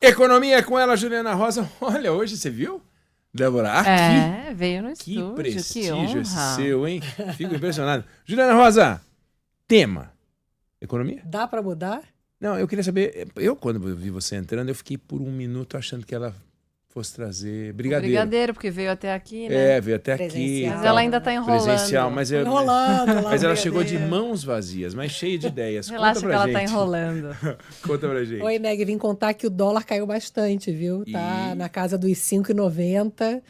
Economia com ela, Juliana Rosa. Olha, hoje você viu? Débora, aqui. Veio no Que estúdio, prestígio esse honra. seu, hein? Fico impressionado. Juliana Rosa, tema. Economia? Dá para mudar? Não, eu queria saber. Quando eu vi você entrando, eu fiquei por um minuto achando que ela fosse trazer brigadeiro. Brigadeiro, porque veio até aqui, né? Veio até aqui. Presencial. Mas ela ainda tá enrolando. Presencial, mas Enrolando lá. Mas ela no chegou de brigadeiro. mãos vazias, mas cheia de ideias. Relaxa Conta que pra ela gente. tá enrolando. Conta pra gente. Oi, Meg, vim contar que o dólar caiu bastante, viu? Tá na casa dos 5,90.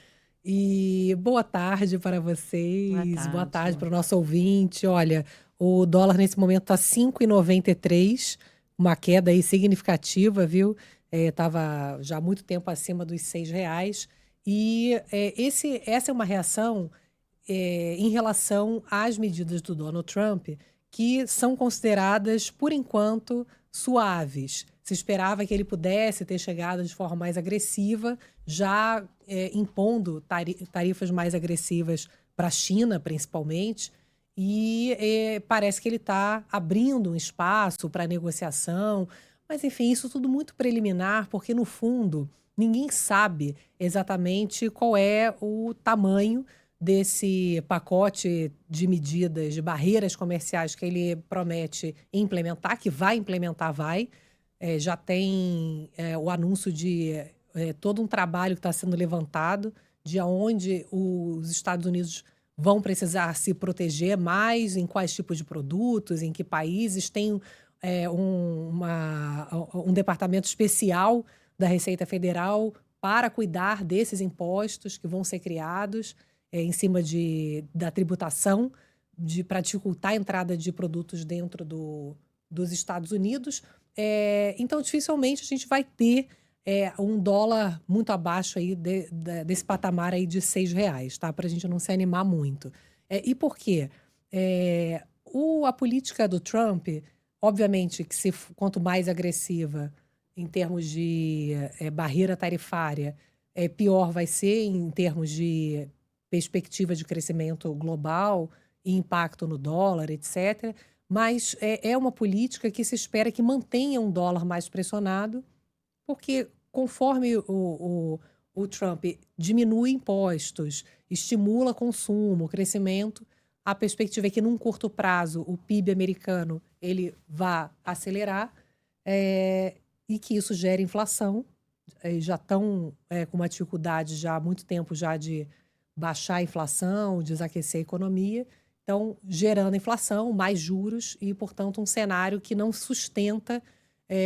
E boa tarde para vocês. Boa tarde para o nosso ouvinte. Olha, o dólar nesse momento tá 5,93, uma queda aí significativa, viu? Tava já há muito tempo acima dos R$ 6. E essa é uma reação em relação às medidas do Donald Trump, que são consideradas, por enquanto, suaves. Se esperava que ele pudesse ter chegado de forma mais agressiva, já impondo tarifas mais agressivas para a China, principalmente, e parece que ele está abrindo um espaço para negociação. Mas, enfim, isso tudo muito preliminar, porque, no fundo, ninguém sabe exatamente qual é o tamanho desse pacote de medidas, de barreiras comerciais que ele promete implementar, que vai implementar, já tem o anúncio de todo um trabalho que está sendo levantado, de onde os Estados Unidos vão precisar se proteger mais, em quais tipos de produtos, em que países. Tem um departamento especial da Receita Federal para cuidar desses impostos que vão ser criados em cima da tributação, para dificultar a entrada de produtos dentro dos Estados Unidos. Então, dificilmente a gente vai ter um dólar muito abaixo aí desse patamar aí de R$6, tá? Para a gente não se animar muito. E por quê? A política do Trump, obviamente, que quanto mais agressiva em termos de barreira tarifária, pior vai ser em termos de perspectiva de crescimento global e impacto no dólar, etc. Mas é uma política que se espera que mantenha um dólar mais pressionado, porque conforme o Trump diminui impostos, estimula consumo, crescimento, a perspectiva é que, num curto prazo, o PIB americano ele vá acelerar e que isso gere inflação. Já estão com uma dificuldade já há muito tempo já de baixar a inflação, desaquecer a economia. Então, gerando inflação, mais juros e, portanto, um cenário que não sustenta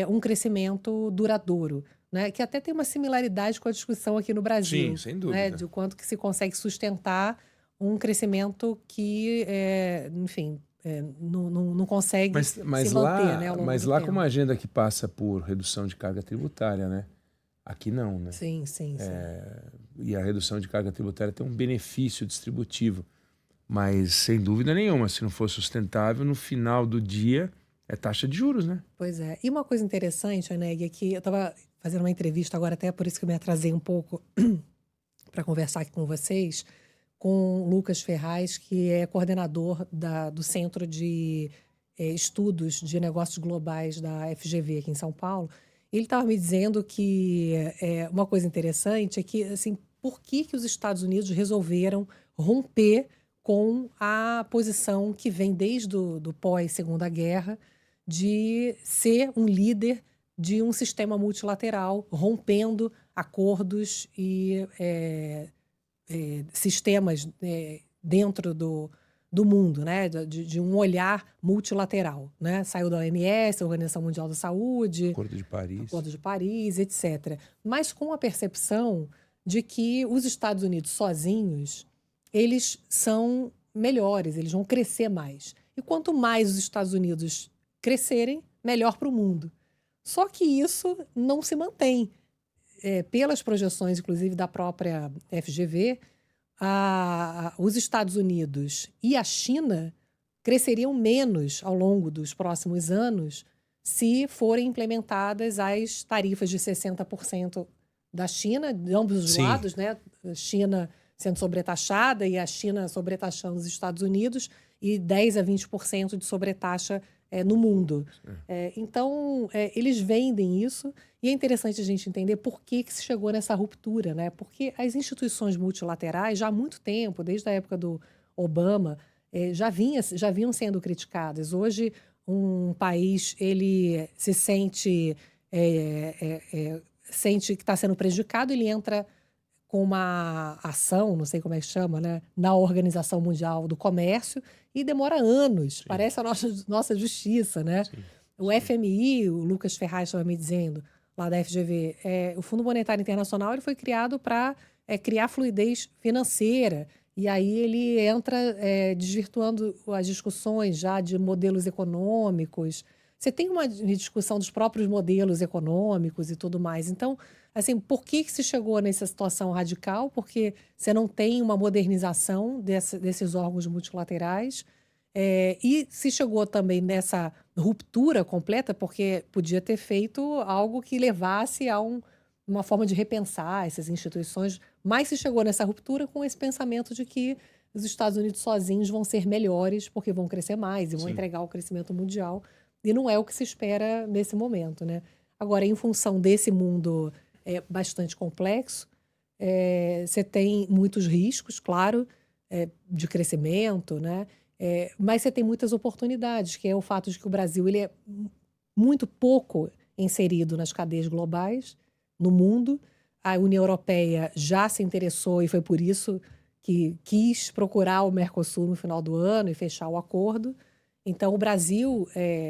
um crescimento duradouro, né? Que até tem uma similaridade com a discussão aqui no Brasil. Sim, sem dúvida. Né? De quanto que se consegue sustentar um crescimento que, enfim, não consegue se manter, né, ao longo mas do lá tempo. como a agenda que passa por redução de carga tributária, né? Aqui não, né? Sim. E a redução de carga tributária tem um benefício distributivo. Mas, sem dúvida nenhuma, se não for sustentável, no final do dia é taxa de juros, né? Pois é. E uma coisa interessante, Aneg, é que eu estava fazendo uma entrevista agora, até por isso que eu me atrasei um pouco para conversar aqui com vocês, com o Lucas Ferraz, que é coordenador do Centro de Estudos de Negócios Globais da FGV aqui em São Paulo. Ele estava me dizendo que uma coisa interessante é que, assim, por que os Estados Unidos resolveram romper com a posição que vem desde do pós-Segunda Guerra de ser um líder de um sistema multilateral, rompendo acordos e sistemas dentro do mundo, né? De um olhar multilateral, né? Saiu da OMS, Organização Mundial da Saúde, Acordo de Paris, etc. Mas com a percepção de que os Estados Unidos sozinhos, eles são melhores, eles vão crescer mais. E quanto mais os Estados Unidos crescerem, melhor para o mundo. Só que isso não se mantém. Pelas projeções, inclusive, da própria FGV, os Estados Unidos e a China cresceriam menos ao longo dos próximos anos se forem implementadas as tarifas de 60% da China, de ambos os lados, né? A China sendo sobretaxada e a China sobretaxando os Estados Unidos, e 10% a 20% de sobretaxa no mundo. Então, eles vendem isso, e é interessante a gente entender por que se chegou nessa ruptura, né? Porque as instituições multilaterais, já há muito tempo, desde a época do Obama, já vinham sendo criticadas. Hoje, um país ele se sente que está sendo prejudicado, ele entra com uma ação, não sei como é que chama, né, na Organização Mundial do Comércio, e demora anos. Sim. Parece a nossa justiça, né? Sim. O FMI, o Lucas Ferraz estava me dizendo, lá da FGV, o Fundo Monetário Internacional ele foi criado para criar fluidez financeira, e aí ele entra desvirtuando as discussões já de modelos econômicos. Você tem uma discussão dos próprios modelos econômicos e tudo mais. Então, assim, por que se chegou nessa situação radical? Porque você não tem uma modernização desses órgãos multilaterais. E se chegou também nessa ruptura completa, porque podia ter feito algo que levasse a uma forma de repensar essas instituições, mas se chegou nessa ruptura com esse pensamento de que os Estados Unidos sozinhos vão ser melhores porque vão crescer mais e vão entregar o crescimento mundial. E não é o que se espera nesse momento, né? Agora, em função desse mundo bastante complexo, você tem muitos riscos, claro, de crescimento, né? Mas você tem muitas oportunidades, que é o fato de que o Brasil ele é muito pouco inserido nas cadeias globais, no mundo. A União Europeia já se interessou e foi por isso que quis procurar o Mercosul no final do ano e fechar o acordo. Então, o Brasil,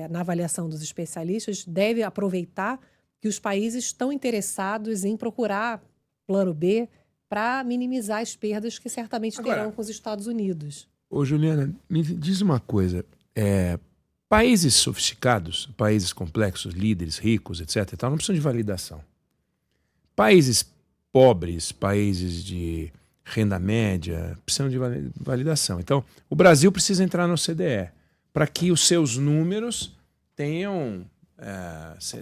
na avaliação dos especialistas, deve aproveitar que os países estão interessados em procurar plano B para minimizar as perdas que certamente terão com os Estados Unidos. Ô, Juliana, me diz uma coisa. Países sofisticados, países complexos, líderes, ricos, etc., não precisam de validação. Países pobres, países de renda média, precisam de validação. Então, o Brasil precisa entrar no OCDE para que os seus números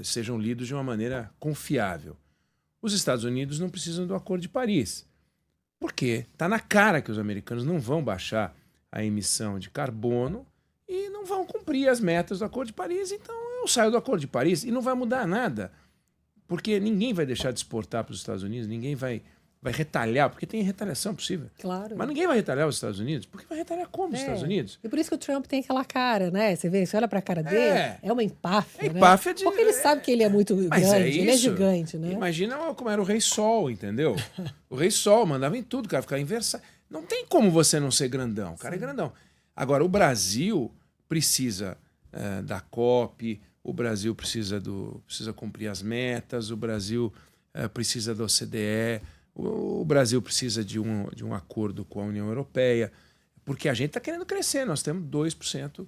sejam lidos de uma maneira confiável. Os Estados Unidos não precisam do Acordo de Paris, porque está na cara que os americanos não vão baixar a emissão de carbono e não vão cumprir as metas do Acordo de Paris, então eu saio do Acordo de Paris e não vai mudar nada, porque ninguém vai deixar de exportar para os Estados Unidos, ninguém vai retalhar, porque tem retaliação possível. Claro. Mas ninguém vai retalhar os Estados Unidos, porque vai retalhar como os Estados Unidos? E por isso que o Trump tem aquela cara, né? Você olha para a cara dele, é uma empáfia, né? Empáfia porque ele sabe que ele é muito grande, ele é gigante, né? Imagina como era o Rei Sol, entendeu? O Rei Sol mandava em tudo, o cara ficava inversa. Não tem como você não ser grandão, o cara é grandão. Agora, o Brasil precisa da COP, o Brasil precisa cumprir as metas, o Brasil precisa da OCDE, o Brasil precisa de um acordo com a União Europeia, porque a gente está querendo crescer, nós temos 2%,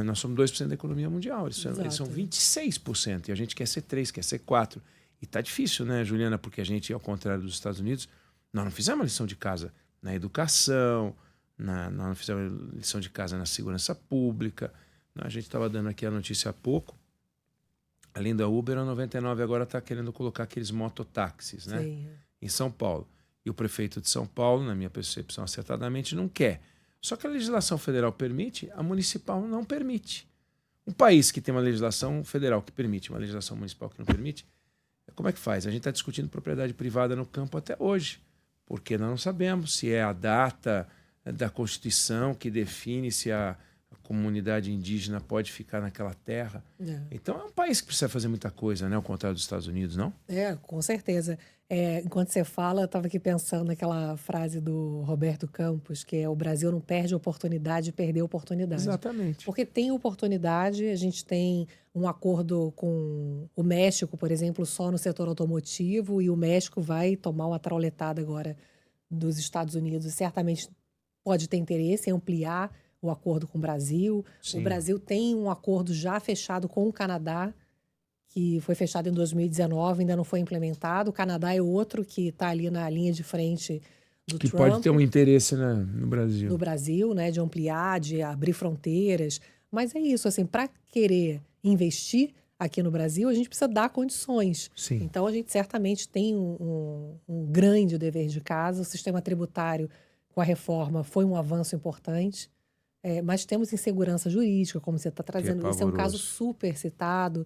nós somos 2% da economia mundial, eles são 26%, e a gente quer ser 3%, quer ser 4%. E está difícil, né, Juliana, porque a gente, ao contrário dos Estados Unidos, nós não fizemos a lição de casa na educação, nós não fizemos a lição de casa na segurança pública. A gente estava dando aqui a notícia há pouco, além da Uber, a 99 agora está querendo colocar aqueles mototáxis, né? Sim. Em São Paulo. E o prefeito de São Paulo, na minha percepção acertadamente, não quer. Só que a legislação federal permite, a municipal não permite. Um país que tem uma legislação federal que permite, uma legislação municipal que não permite, como é que faz? A gente está discutindo propriedade privada no campo até hoje, porque nós não sabemos se é a data da Constituição que define se a comunidade indígena pode ficar naquela terra. Então é um país que precisa fazer muita coisa, né? Ao contrário dos Estados Unidos, não? Com certeza. Enquanto você fala, eu estava aqui pensando naquela frase do Roberto Campos, que é: o Brasil não perde oportunidade, perdeu oportunidade. Exatamente. Porque tem oportunidade, a gente tem um acordo com o México, por exemplo, só no setor automotivo, e o México vai tomar uma trauletada agora dos Estados Unidos, e certamente pode ter interesse em ampliar o acordo com o Brasil. Sim. O Brasil tem um acordo já fechado com o Canadá, que foi fechado em 2019, ainda não foi implementado. O Canadá é outro que está ali na linha de frente do que Trump. Pode ter um interesse no Brasil. No Brasil, né, de ampliar, de abrir fronteiras. Mas é isso, assim, para querer investir aqui no Brasil, a gente precisa dar condições. Sim. Então, a gente certamente tem um grande dever de casa. O sistema tributário, com a reforma, foi um avanço importante. mas temos insegurança jurídica, como você está trazendo. Esse é um caso pavoroso. super citado,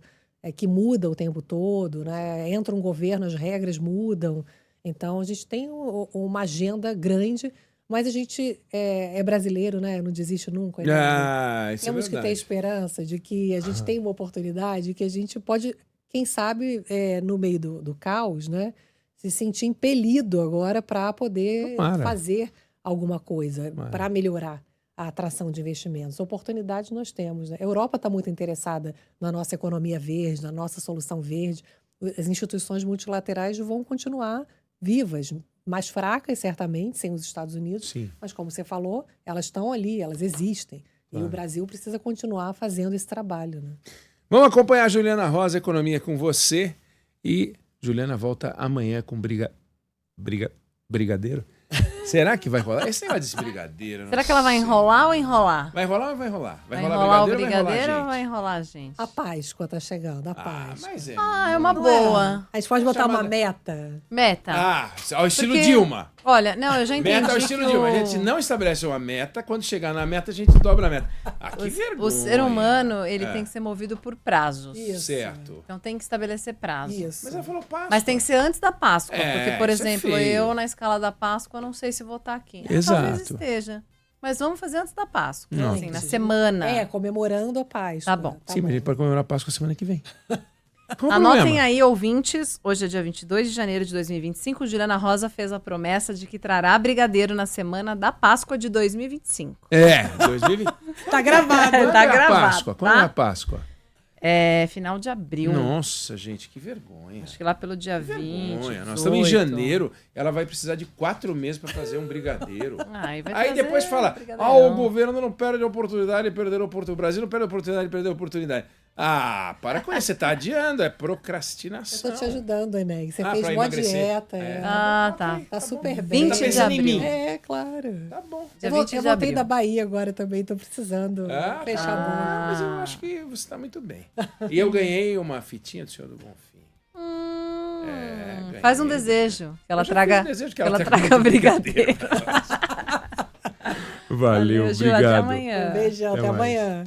que muda o tempo todo, né? Entra um governo, as regras mudam. Então, a gente tem uma agenda grande, mas a gente é brasileiro, né? Não desiste nunca. Isso Temos é que ter verdade. esperança de que a gente tem uma oportunidade, que a gente pode, quem sabe, no meio do caos, né? Se sentir impelido agora para poder Tomara. fazer alguma coisa, Tomara. para melhorar a atração de investimentos. Oportunidades nós temos, né? A Europa está muito interessada na nossa economia verde, na nossa solução verde. As instituições multilaterais vão continuar vivas, mais fracas, certamente, sem os Estados Unidos, Sim. mas como você falou, elas estão ali, elas existem. E Claro. o Brasil precisa continuar fazendo esse trabalho, né? Vamos acompanhar a Juliana Rosa, Economia com você. E Juliana volta amanhã com brigadeiro. Será que vai rolar? Esse negócio desse brigadeiro. não Será que ela vai sei. enrolar ou enrolar? Vai rolar ou vai rolar? Vai enrolar o brigadeiro ou brigadeiro ou vai vai enrolar enrolar, gente? A Páscoa está chegando, a Páscoa. mas é. Ah, é uma Não boa. A gente pode botar uma Chamada- meta. Meta. Ao estilo Porque- Dilma. Olha, não, eu já entendi Meta ao que estilo o- Dilma. A gente não estabelece uma meta, quando chegar na meta, a gente dobra a meta. Que vergonha. O ser humano, ele tem que ser movido por prazos. Isso. Certo. Então tem que estabelecer prazos. Isso. Mas ela falou Páscoa. Mas tem que ser antes da Páscoa. É, Porque, por isso é exemplo, feio. eu na escala da Páscoa não sei se vou estar aqui. Exato. Talvez esteja. Mas vamos fazer antes da Páscoa. Não. Assim, na semana. Comemorando a Páscoa. Tá bom. Sim, mas a gente pode comemorar a Páscoa semana que vem. Qual o Anotem problema? aí, ouvintes. Hoje é dia 22 de janeiro de 2025. Juliana Rosa fez a promessa de que trará brigadeiro na semana da Páscoa de 2025. 2020. Tá gravado. Tá Quando é a gravado, Páscoa? Quando tá? é a Páscoa? É final de abril. Nossa, gente, que vergonha. Acho que lá pelo dia 20. Vergonha. Nós estamos em 18. janeiro, ela vai precisar de 4 meses para fazer um brigadeiro. Aí, vai Aí trazer depois fala, brigadeirão. o governo não perde a oportunidade de perder a oportunidade. O Brasil não perde a oportunidade de perder a oportunidade. Para com isso, você tá adiando, é Eu procrastinação. tô te ajudando, Enem. Você Ah, fez pra uma emagrecer. dieta. É. Ah, tá. Tá super bom. bem. Tá 20 de pensando em abril. mim. Claro. Tá bom. Dia Eu 20 de voltei abril. da Bahia agora também, tô precisando fechar a boca. Mas eu acho que você está muito bem. E eu ganhei uma fitinha do Senhor do Bonfim. Ganhei. Faz um desejo. Que ela Eu já traga, fiz um desejo que ela traga traga muito brigadeiro. Valeu, Ju, até amanhã. Um beijão, Até até mais. amanhã.